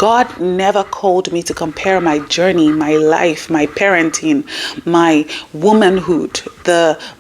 God never called me to compare my journey, my life, my parenting, my womanhood,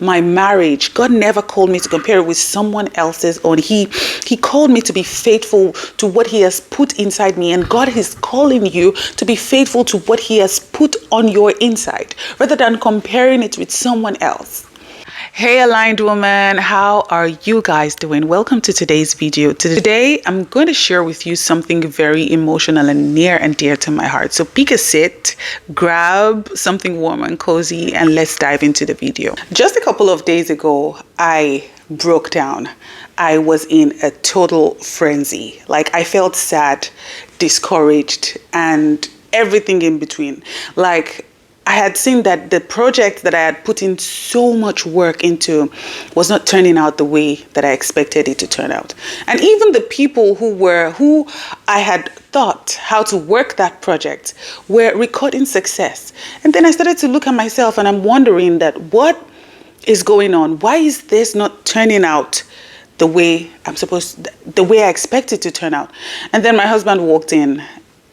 my marriage. God never called me to compare it with someone else's own. He called me to be faithful to what he has put inside me. And God is calling you to be faithful to what he has put on your inside, rather than comparing it with someone else. Hey aligned woman, how are you guys doing? Welcome to today's video. Today I'm going to share with you something very emotional and near and dear to my heart. So pick a seat, grab something warm and cozy, and let's dive into the video. Just a couple of days ago, I broke down. I was in a total frenzy. Like, I felt sad, discouraged, and everything in between. Like, I had seen that the project that I had put in so much work into was not turning out the way that I expected it to turn out. And even the people who I had thought how to work that project were recording success. And then I started to look at myself and I'm wondering that what is going on? Why is this not turning out the way the way I expect it to turn out? And then my husband walked in,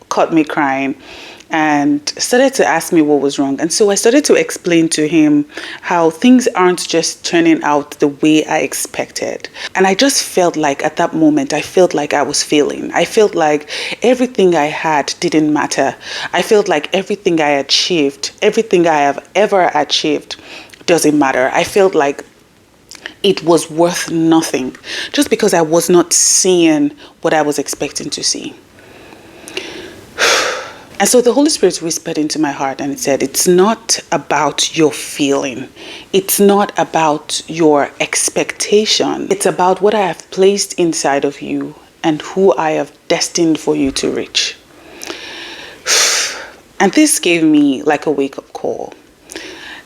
caught me crying, and started to ask me what was wrong. And so I started to explain to him how things aren't just turning out the way I expected. And I just felt like at that moment, I felt like I was failing. I felt like everything I had didn't matter. I felt like everything I achieved, everything I have ever achieved doesn't matter. I felt like it was worth nothing just because I was not seeing what I was expecting to see. And so the Holy Spirit whispered into my heart and it said, it's not about your feeling. It's not about your expectation. It's about what I have placed inside of you and who I have destined for you to reach. And this gave me like a wake-up call.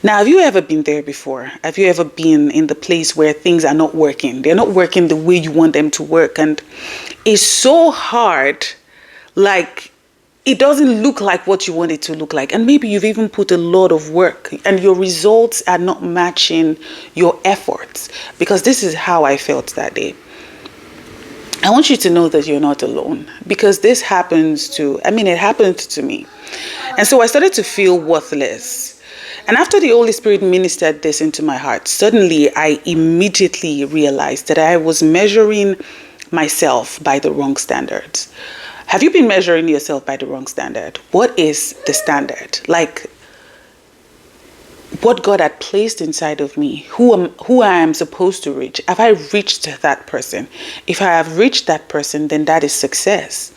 Now, have you ever been there before? Have you ever been in the place where things are not working? They're not working the way you want them to work. And it's so hard, like, it doesn't look like what you want it to look like. And maybe you've even put a lot of work and your results are not matching your efforts. Because this is how I felt that day. I want you to know that you're not alone. Because this happens it happened to me. And so I started to feel worthless. And after the Holy Spirit ministered this into my heart, suddenly I immediately realized that I was measuring myself by the wrong standards. Have you been measuring yourself by the wrong standard? What is the standard? Like, what God had placed inside of me, who I am supposed to reach. Have I reached that person? If I have reached that person, then that is success.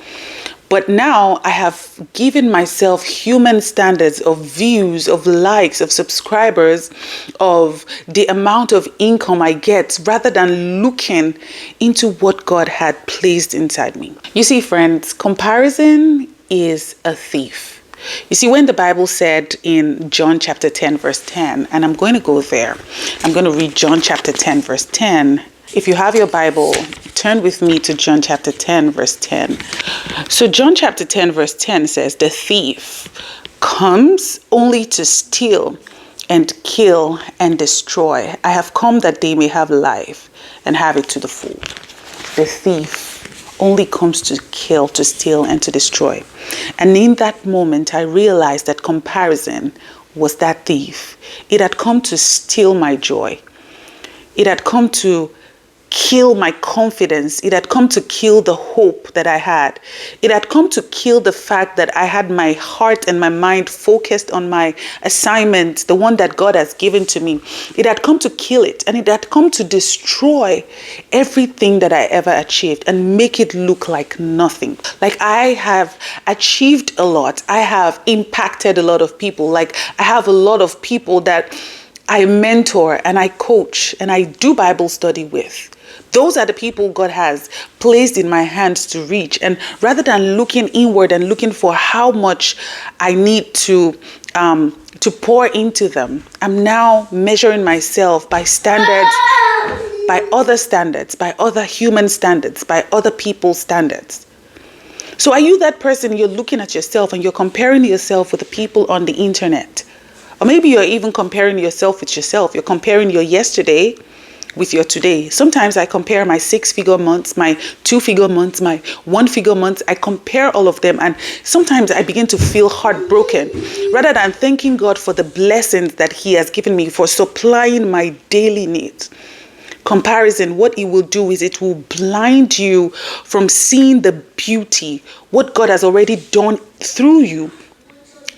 But now I have given myself human standards of views, of likes, of subscribers, of the amount of income I get, rather than looking into what God had placed inside me. You see, friends, comparison is a thief. You see, when the Bible said in John chapter 10, verse 10, and I'm going to go there. I'm going to read John chapter 10, verse 10. If you have your Bible, turn with me to John chapter 10, verse 10. So John chapter 10, verse 10 says, the thief comes only to steal and kill and destroy. I have come that they may have life and have it to the full. The thief only comes to kill, to steal, and to destroy. And in that moment, I realized that comparison was that thief. It had come to steal my joy. It had come to kill my confidence. It had come to kill the hope that I had. It had come to kill the fact that I had my heart and my mind focused on my assignment, the one that God has given to me. It had come to kill it, and it had come to destroy everything that I ever achieved and make it look like nothing. Like, I have achieved a lot. I have impacted a lot of people. Like, I have a lot of people that I mentor and I coach and I do Bible study with. Those are the people God has placed in my hands to reach. And rather than looking inward and looking for how much I need to pour into them, I'm now measuring myself by standards, by other human standards, by other people's standards. So are you that person? You're looking at yourself and you're comparing yourself with the people on the internet? Or maybe you're even comparing yourself with yourself. You're comparing your yesterday with your today. Sometimes I compare my 6-figure months, my 2-figure months, my 1-figure months. I compare all of them, and sometimes I begin to feel heartbroken. Rather than thanking God for the blessings that He has given me, for supplying my daily needs. Comparison, what it will do is it will blind you from seeing the beauty, what God has already done through you,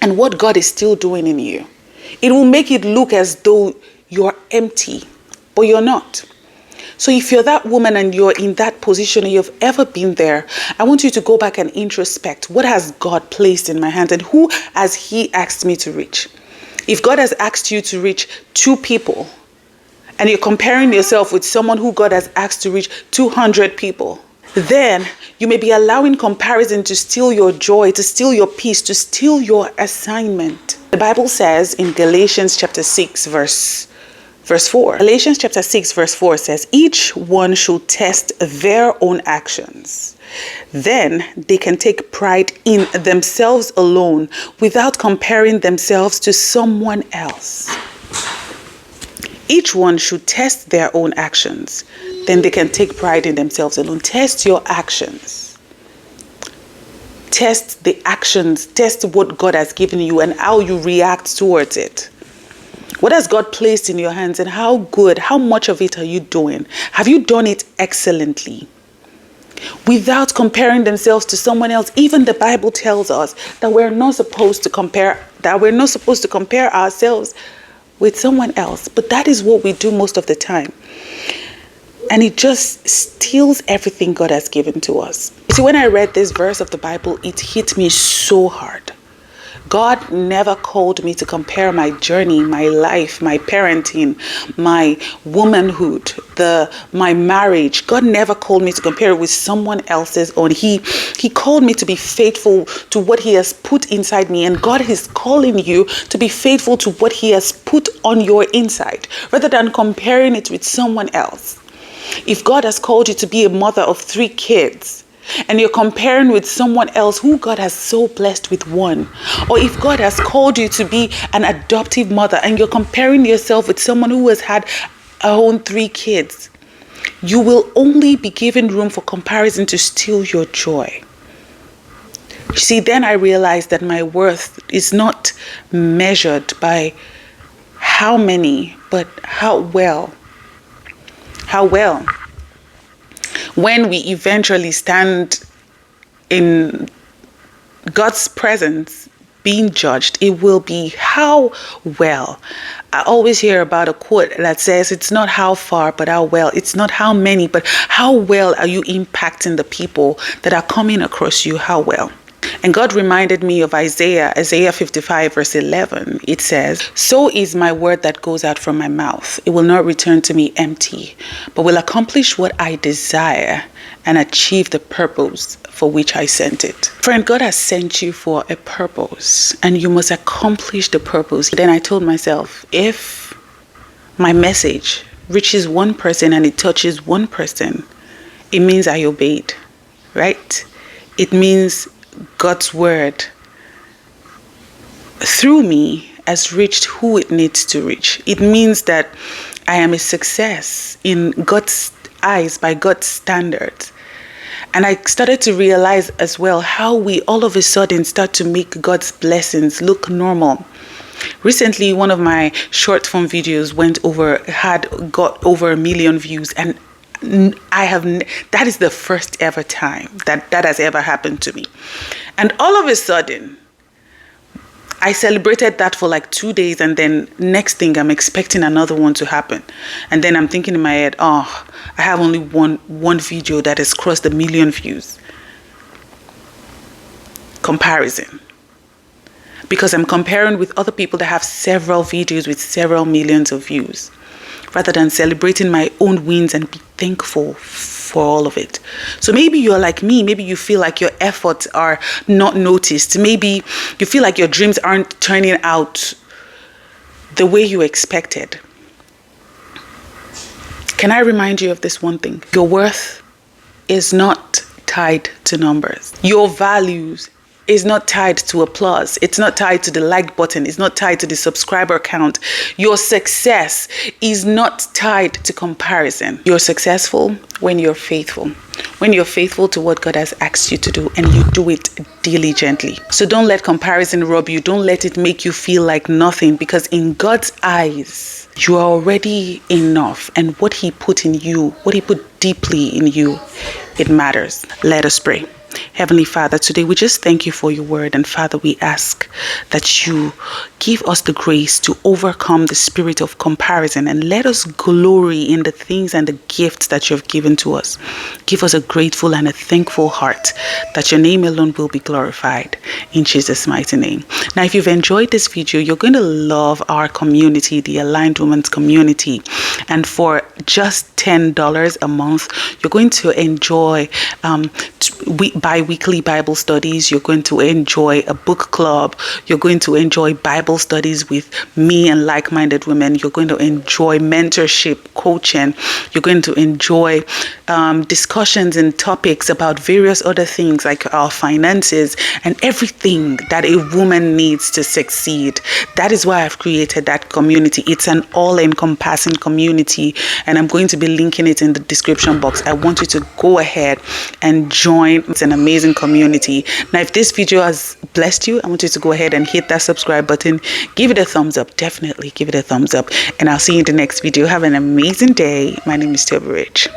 and what God is still doing in you. It will make it look as though you're empty, but you're not. So if you're that woman and you're in that position and you've ever been there, I want you to go back and introspect. What has God placed in my hands, and who has He asked me to reach? If God has asked you to reach 2 people, and you're comparing yourself with someone who God has asked to reach 200 people, then you may be allowing comparison to steal your joy, to steal your peace, to steal your assignment. The Bible says in Galatians chapter 6, verse 4. Galatians chapter 6, verse 4 says, each one should test their own actions. Then they can take pride in themselves alone without comparing themselves to someone else. Each one should test their own actions. Then they can take pride in themselves alone. Test your actions. Test the actions. Test what God has given you and how you react towards it. What has God placed in your hands, and how much of it are you doing? Have you done it excellently? Without comparing themselves to someone else. Even the Bible tells us that we're not supposed to compare ourselves with someone else, but that is what we do most of the time, and it just steals everything God has given to us. You see, when I read this verse of the Bible, it hit me so hard. God never called me to compare my journey, my life, my parenting, my womanhood, my marriage. God never called me to compare it with someone else's own. He called me to be faithful to what He has put inside me. And God is calling you to be faithful to what He has put on your inside, rather than comparing it with someone else. If God has called you to be a mother of 3 kids, and you're comparing with someone else who God has so blessed with 1, or if God has called you to be an adoptive mother and you're comparing yourself with someone who has had her own 3 kids, you will only be given room for comparison to steal your joy. You see, then I realized that my worth is not measured by how many, but how well. When we eventually stand in God's presence being judged, it will be how well. I always hear about a quote that says, it's not how far, but how well. It's not how many, but how well are you impacting the people that are coming across you? How well? And God reminded me of Isaiah 55 verse 11. It says, so is my word that goes out from my mouth. It will not return to me empty, but will accomplish what I desire and achieve the purpose for which I sent it. Friend, God has sent you for a purpose, and you must accomplish the purpose. Then I told myself, if my message reaches one person and it touches one person, it means I obeyed, right? It means God's word through me has reached who it needs to reach. It means that I am a success in God's eyes, by God's standards. And I started to realize as well how we all of a sudden start to make God's blessings look normal. Recently, one of my short form videos got over 1 million views, and that is the first ever time that has ever happened to me. And all of a sudden, I celebrated that for like 2 days, and then next thing I'm expecting another one to happen. And then I'm thinking in my head, I have only one video that has crossed 1 million views. Comparison. Because I'm comparing with other people that have several videos with several millions of views, rather than celebrating my own wins and be thankful for all of it. So maybe you're like me. Maybe you feel like your efforts are not noticed. Maybe you feel like your dreams aren't turning out the way you expected. Can I remind you of this one thing? Your worth is not tied to numbers. Your values is not tied to applause. It's not tied to the like button. It's not tied to the subscriber count. Your success is not tied to comparison. You're successful when you're faithful. When you're faithful to what God has asked you to do and you do it diligently. So don't let comparison rob you. Don't let it make you feel like nothing, because in God's eyes, you are already enough. And what He put in you, what He put deeply in you, it matters. Let us pray. Heavenly Father, today we just thank you for your word. And Father, we ask that you give us the grace to overcome the spirit of comparison and let us glory in the things and the gifts that you have given to us. Give us a grateful and a thankful heart that your name alone will be glorified in Jesus' mighty name. Now, if you've enjoyed this video, you're going to love our community, the Aligned Women's community. And for just $10 a month, you're going to enjoy bi-weekly Bible studies. You're going to enjoy a book club. You're going to enjoy Bible studies with me and like-minded women. You're going to enjoy mentorship, coaching. You're going to enjoy discussions and topics about various other things like our finances and everything that a woman needs to succeed. That is why I've created that community. It's an all-encompassing community, and I'm going to be linking it in the description box. I want you to go ahead and join. It's an amazing community. Now, if this video has blessed you, I want you to go ahead and hit that subscribe button. Give it a thumbs up. Definitely give it a thumbs up. And I'll see you in the next video. Have an amazing day. My name is Thetobyrich.